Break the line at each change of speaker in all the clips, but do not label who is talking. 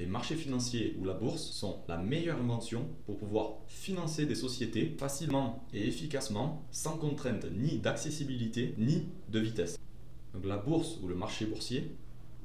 marchés financiers ou la bourse sont la meilleure invention pour pouvoir financer des sociétés facilement et efficacement, sans contrainte ni d'accessibilité ni de vitesse. Donc la bourse ou le marché boursier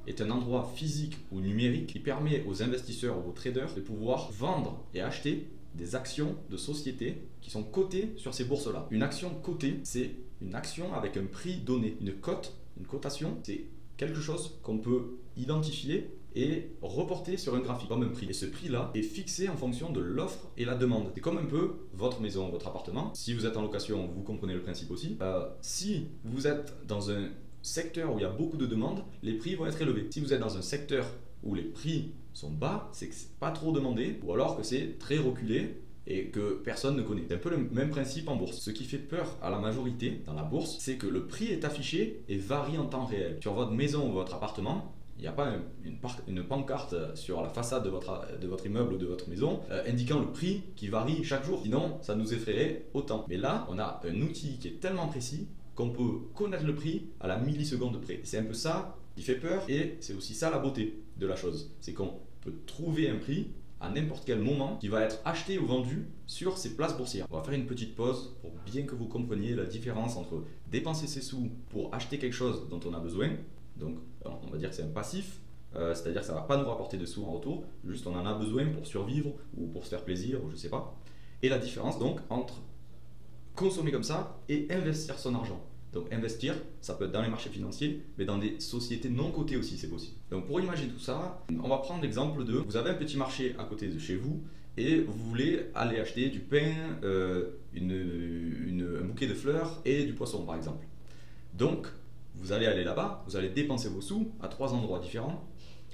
est un endroit physique ou numérique qui permet aux investisseurs ou aux traders de pouvoir vendre et acheter des actions de sociétés qui sont cotées sur ces bourses-là. Une action cotée, c'est une action avec un prix donné. Une cote, une cotation, c'est quelque chose qu'on peut identifier et reporter sur un graphique comme un prix. Et ce prix-là est fixé en fonction de l'offre et la demande. C'est comme un peu votre maison, votre appartement. Si vous êtes en location, vous comprenez le principe aussi. Si vous êtes dans un secteur où il y a beaucoup de demandes, les prix vont être élevés. Si vous êtes dans un secteur où les prix sont bas, c'est que c'est pas trop demandé, ou alors que c'est très reculé et que personne ne connaît. C'est un peu le même principe en bourse. Ce qui fait peur à la majorité dans la bourse, c'est que le prix est affiché et varie en temps réel. Sur votre maison ou votre appartement, il n'y a pas une pancarte sur la façade de votre immeuble ou de votre maison indiquant le prix qui varie chaque jour. Sinon, ça nous effraierait autant. Mais là, on a un outil qui est tellement précis qu'on peut connaître le prix à la milliseconde près. C'est un peu ça qui fait peur et c'est aussi ça la beauté de la chose. C'est qu'on peut trouver un prix à n'importe quel moment qui va être acheté ou vendu sur ces places boursières. On va faire une petite pause pour bien que vous compreniez la différence entre dépenser ses sous pour acheter quelque chose dont on a besoin. Donc on va dire que c'est un passif, c'est-à-dire que ça ne va pas nous rapporter de sous en retour, juste on en a besoin pour survivre ou pour se faire plaisir ou je sais pas. Et la différence donc entre consommer comme ça et investir son argent. Donc investir, ça peut être dans les marchés financiers, mais dans des sociétés non cotées aussi, c'est possible. Donc pour imaginer tout ça, on va prendre l'exemple de, vous avez un petit marché à côté de chez vous et vous voulez aller acheter du pain, un bouquet de fleurs et du poisson par exemple. Donc vous allez aller là-bas, vous allez dépenser vos sous à 3 endroits différents,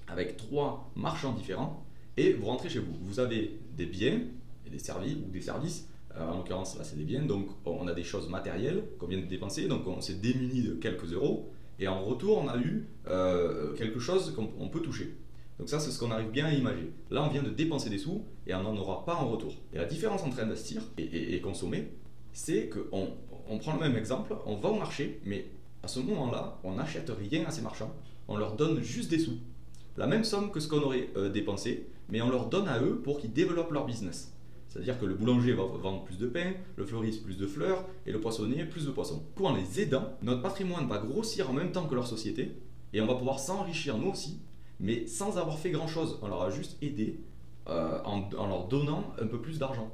avec 3 marchands différents, et vous rentrez chez vous. Vous avez des biens et des services. En l'occurrence, là, c'est des biens, donc on a des choses matérielles qu'on vient de dépenser, donc on s'est démuni de quelques euros, et en retour, on a eu quelque chose qu'on peut toucher. Donc ça, c'est ce qu'on arrive bien à imaginer. Là, on vient de dépenser des sous, et on n'en aura pas en retour. Et la différence entre investir et consommer, c'est qu'on prend le même exemple, on va au marché, mais à ce moment-là, on n'achète rien à ces marchands, on leur donne juste des sous. La même somme que ce qu'on aurait dépensé, mais on leur donne à eux pour qu'ils développent leur business. C'est-à-dire que le boulanger va vendre plus de pain, le fleuriste plus de fleurs et le poissonnier plus de poissons. Du coup, en les aidant, notre patrimoine va grossir en même temps que leur société et on va pouvoir s'enrichir nous aussi, mais sans avoir fait grand-chose. On leur a juste aidé en leur donnant un peu plus d'argent.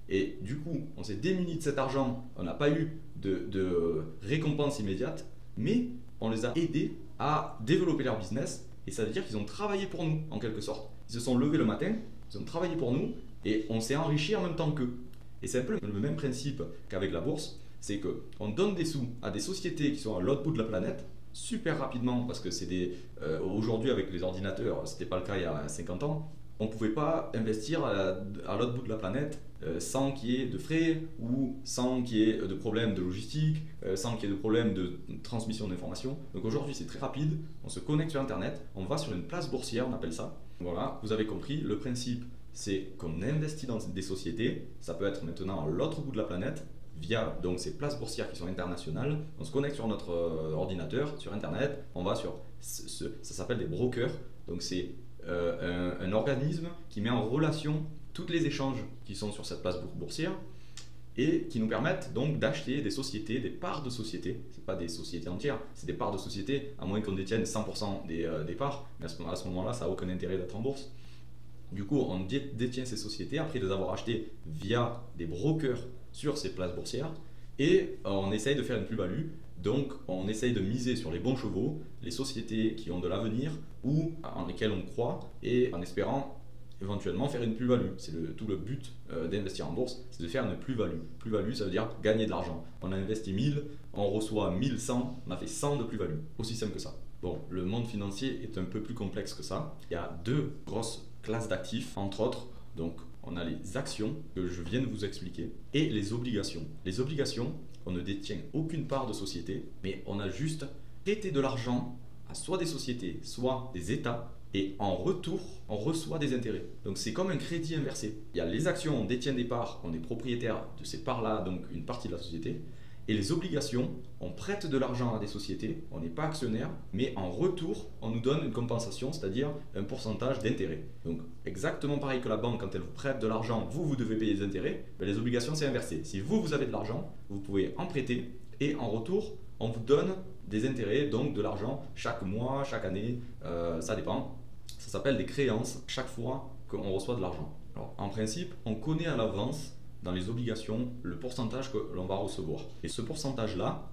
Et du coup, on s'est démuni de cet argent, on n'a pas eu de récompense immédiate, mais on les a aidés à développer leur business et ça veut dire qu'ils ont travaillé pour nous en quelque sorte. Ils se sont levés le matin, ils ont travaillé pour nous et on s'est enrichi en même temps qu'eux. Et c'est un peu le même principe qu'avec la bourse, c'est qu'on donne des sous à des sociétés qui sont à l'autre bout de la planète, super rapidement, parce que c'est aujourd'hui avec les ordinateurs, ce n'était pas le cas il y a 50 ans, on ne pouvait pas investir à l'autre bout de la planète sans qu'il y ait de frais ou sans qu'il y ait de problèmes de logistique, sans qu'il y ait de problèmes de transmission d'informations. Donc aujourd'hui c'est très rapide, on se connecte sur internet, on va sur une place boursière, on appelle ça. Voilà, vous avez compris, le principe c'est qu'on investit dans des sociétés, ça peut être maintenant à l'autre bout de la planète, via donc ces places boursières qui sont internationales. On se connecte sur notre ordinateur, sur internet, on va sur, ça s'appelle des brokers, donc c'est un organisme qui met en relation tous les échanges qui sont sur cette place boursière et qui nous permettent donc d'acheter des sociétés, des parts de sociétés. Ce n'est pas des sociétés entières, c'est des parts de sociétés, à moins qu'on détienne 100% des parts, mais à ce moment-là, ça n'a aucun intérêt d'être en bourse. Du coup, on détient ces sociétés après les avoir achetées via des brokers sur ces places boursières et on essaye de faire une plus-value. Donc, on essaye de miser sur les bons chevaux, les sociétés qui ont de l'avenir ou en lesquelles on croit et en espérant éventuellement faire une plus-value. C'est tout le but d'investir en bourse, c'est de faire une plus-value. Plus-value, ça veut dire gagner de l'argent. On a investi 1000, on reçoit 1100, on a fait 100 de plus-value. Aussi simple que ça. Bon, le monde financier est un peu plus complexe que ça. Il y a 2 grosses classes d'actifs, entre autres. Donc, on a les actions que je viens de vous expliquer et les obligations. Les obligations, on ne détient aucune part de société, mais on a juste prêté de l'argent à soit des sociétés, soit des États, et en retour, on reçoit des intérêts. Donc c'est comme un crédit inversé. Il y a les actions, on détient des parts, on est propriétaire de ces parts-là, donc une partie de la société, Et les obligations, on prête de l'argent à des sociétés, on n'est pas actionnaire, mais en retour, on nous donne une compensation, c'est-à-dire un pourcentage d'intérêt. Donc exactement pareil que la banque, quand elle vous prête de l'argent, vous devez payer des intérêts. Ben, les obligations, c'est inversé. Si vous avez de l'argent, vous pouvez en prêter et en retour, on vous donne des intérêts, donc de l'argent chaque mois, chaque année, ça dépend. Ça s'appelle des créances chaque fois qu'on reçoit de l'argent. Alors, en principe, on connaît à l'avance dans les obligations le pourcentage que l'on va recevoir. Et ce pourcentage-là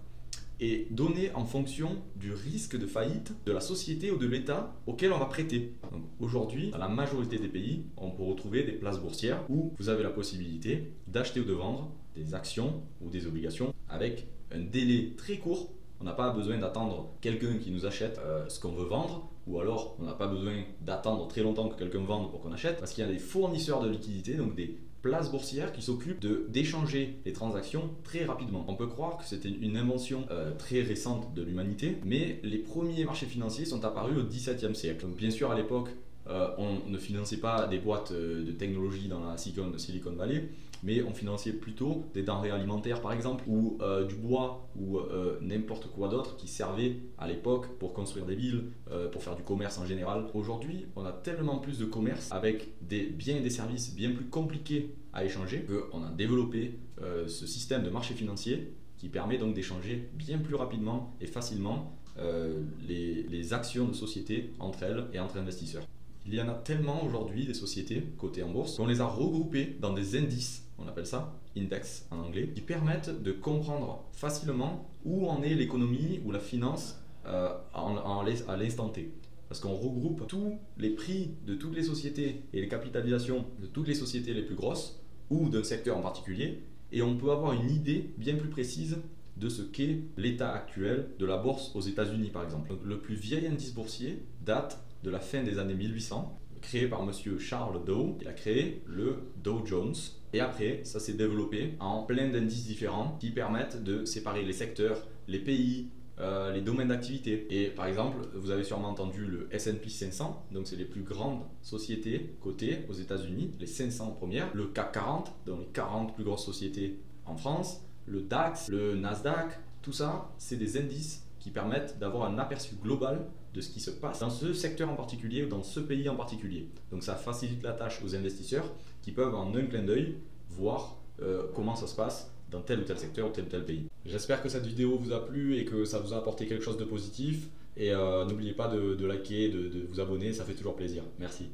est donné en fonction du risque de faillite de la société ou de l'État auquel on va prêter. Aujourd'hui, dans la majorité des pays, on peut retrouver des places boursières où vous avez la possibilité d'acheter ou de vendre des actions ou des obligations avec un délai très court. On n'a pas besoin d'attendre quelqu'un qui nous achète ce qu'on veut vendre, ou alors on n'a pas besoin d'attendre très longtemps que quelqu'un vende pour qu'on achète, parce qu'il y a des fournisseurs de liquidités, donc des places boursières qui s'occupent d'échanger les transactions très rapidement. On peut croire que c'était une invention très récente de l'humanité, mais les premiers marchés financiers sont apparus au XVIIe siècle. Donc bien sûr à l'époque, on ne finançait pas des boîtes de technologie dans la Silicon Valley, mais on finançait plutôt des denrées alimentaires par exemple, ou du bois, ou n'importe quoi d'autre qui servait à l'époque pour construire des villes, pour faire du commerce en général. Aujourd'hui, on a tellement plus de commerce avec des biens et des services bien plus compliqués à échanger qu'on a développé ce système de marché financier qui permet donc d'échanger bien plus rapidement et facilement les actions de sociétés entre elles et entre investisseurs. Il y en a tellement aujourd'hui des sociétés cotées en bourse qu'on les a regroupées dans des indices, on appelle ça index en anglais, qui permettent de comprendre facilement où en est l'économie ou la finance à l'instant T. Parce qu'on regroupe tous les prix de toutes les sociétés et les capitalisations de toutes les sociétés les plus grosses ou d'un secteur en particulier, et on peut avoir une idée bien plus précise de ce qu'est l'état actuel de la bourse aux États-Unis par exemple. Donc, le plus vieil indice boursier date de la fin des années 1800, créé par monsieur Charles Dow. Il a créé le Dow Jones. Et après, ça s'est développé en plein d'indices différents qui permettent de séparer les secteurs, les pays, les domaines d'activité. Et par exemple, vous avez sûrement entendu le S&P 500, donc c'est les plus grandes sociétés cotées aux États-Unis, les 500 premières, le CAC 40, donc les 40 plus grosses sociétés en France, le DAX, le Nasdaq, tout ça, c'est des indices qui permettent d'avoir un aperçu global de ce qui se passe dans ce secteur en particulier ou dans ce pays en particulier. Donc ça facilite la tâche aux investisseurs qui peuvent en un clin d'œil voir comment ça se passe dans tel ou tel secteur ou tel pays. J'espère que cette vidéo vous a plu et que ça vous a apporté quelque chose de positif. Et n'oubliez pas de liker, de vous abonner, ça fait toujours plaisir. Merci.